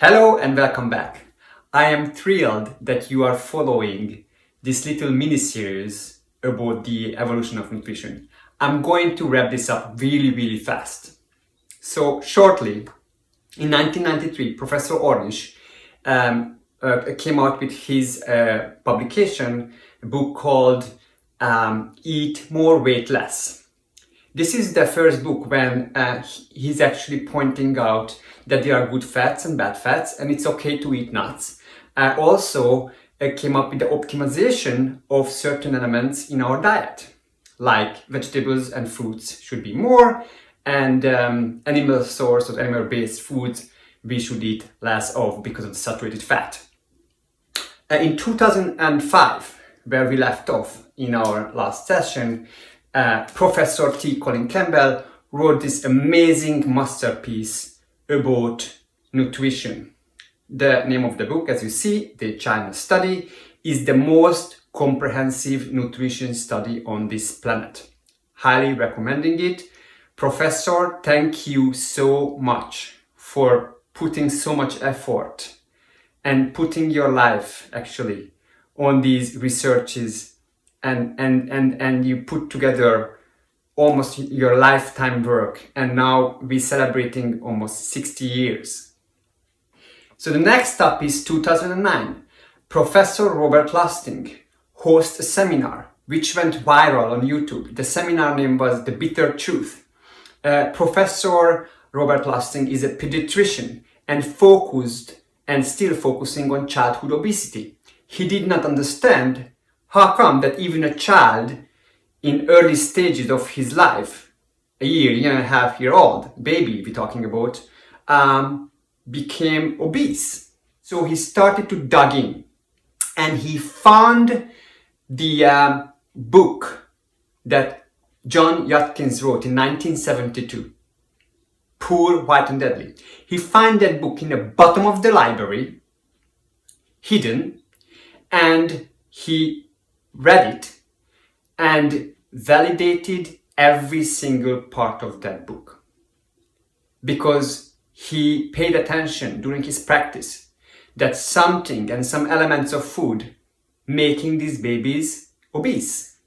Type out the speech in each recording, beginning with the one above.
Hello and welcome back. I am thrilled that you are following this little mini-series about the evolution of nutrition. I'm going to wrap this up really fast. So shortly, in 1993, Professor Ornish came out with his publication, a book called Eat More, Weight Less. This is the first book when he's actually pointing out that there are good fats and bad fats, and it's okay to eat nuts. Also came up with the optimization of certain elements in our diet, like vegetables and fruits should be more, and animal source or animal-based foods we should eat less of because of the saturated fat. In 2005, where we left off in our last session, Professor T. Colin Campbell wrote this amazing masterpiece about nutrition. The name of the book, as you see, the China Study, is the most comprehensive nutrition study on this planet. Highly recommending it. Professor, thank you so much for putting so much effort and putting your life actually on these researches and you put together almost your lifetime work, and now we're celebrating almost 60 years. So the next step is 2009. Professor Robert Lustig hosts a seminar which went viral on YouTube. The seminar name was The Bitter Truth. Professor Robert Lustig is a pediatrician and focused and still focusing on childhood obesity. He did not understand how come that even a child in early stages of his life, a year and a half year old baby we're talking about, became obese. So he started to dig in and he found the book that John Watkins wrote in 1972, Poor, White and Deadly. He found that book in the bottom of the library, hidden, and he read it and validated every single part of that book, because he paid attention during his practice that something and some elements of food making these babies obese.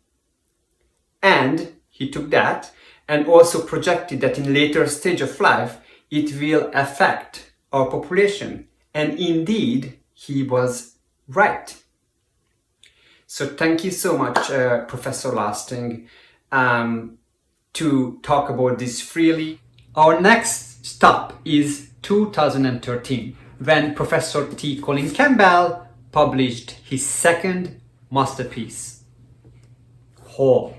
And he took that and also projected that in later stage of life it will affect our population, and indeed he was right. So thank you so much, Professor Lustig, to talk about this freely. Our next stop is 2013, when Professor T. Colin Campbell published his second masterpiece, Whole.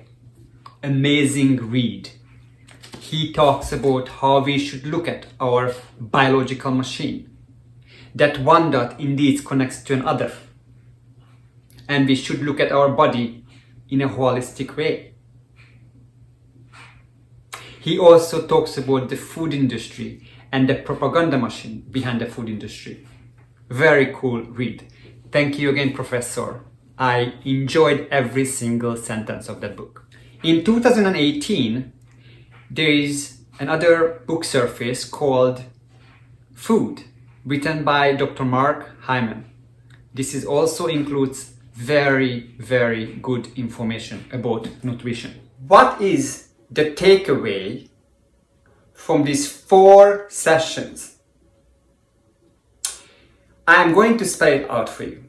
Amazing read. He talks about how we should look at our biological machine, that one dot indeed connects to another. And we should look at our body in a holistic way. He also talks about the food industry and the propaganda machine behind the food industry. Very cool read. Thank you again, Professor. I enjoyed every single sentence of that book. In 2018, there is another book surface called Food, written by Dr. Mark Hyman. This also includes very good information about nutrition. What is the takeaway from these 4 sessions? I'm going to spell it out for you.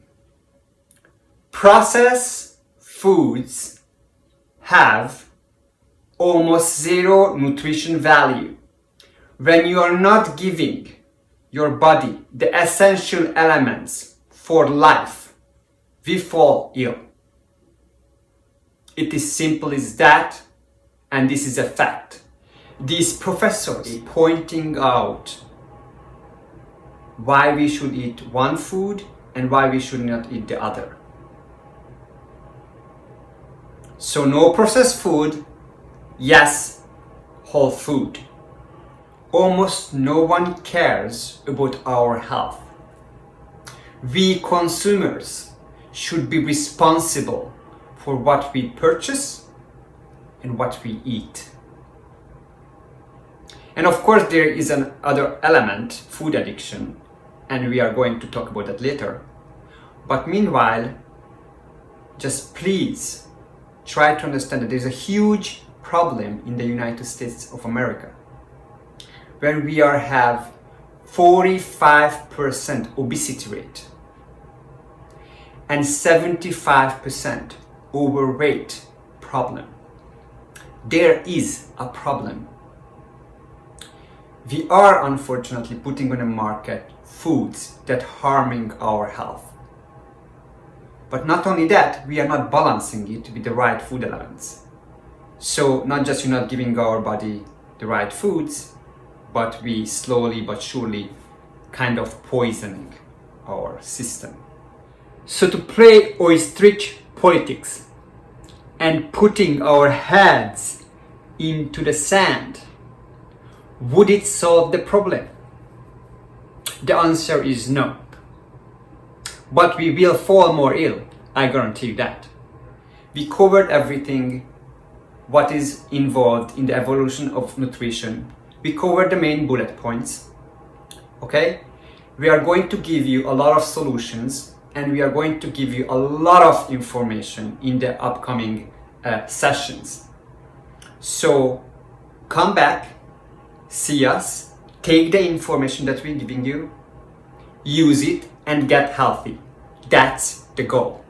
Processed foods have almost zero nutrition value. When you are not giving your body the essential elements for life, we fall ill. It is simple as that, and this is a fact. These professors pointing out why we should eat one food and why we should not eat the other. So no processed food, yes, whole food. Almost no one cares about our health. We consumers should be responsible for what we purchase and what we eat. And of course there is another element, food addiction, and we are going to talk about that later. But meanwhile, just please try to understand that there's a huge problem in the United States of America when we have 45% obesity rate and 75% overweight problem. There is a problem. We are unfortunately putting on the market foods that harming our health. But not only that, we are not balancing it with the right food elements. So not just you're not giving our body the right foods, but we slowly but surely kind of poisoning our system. So to play ostrich politics and putting our heads into the sand, would it solve the problem? The answer is no. But we will fall more ill, I guarantee you that. We covered everything what is involved in the evolution of nutrition. We covered the main bullet points. Okay? We are going to give you a lot of solutions, and we are going to give you a lot of information in the upcoming sessions. So come back, see us, take the information that we're giving you, use it, and get healthy. That's the goal.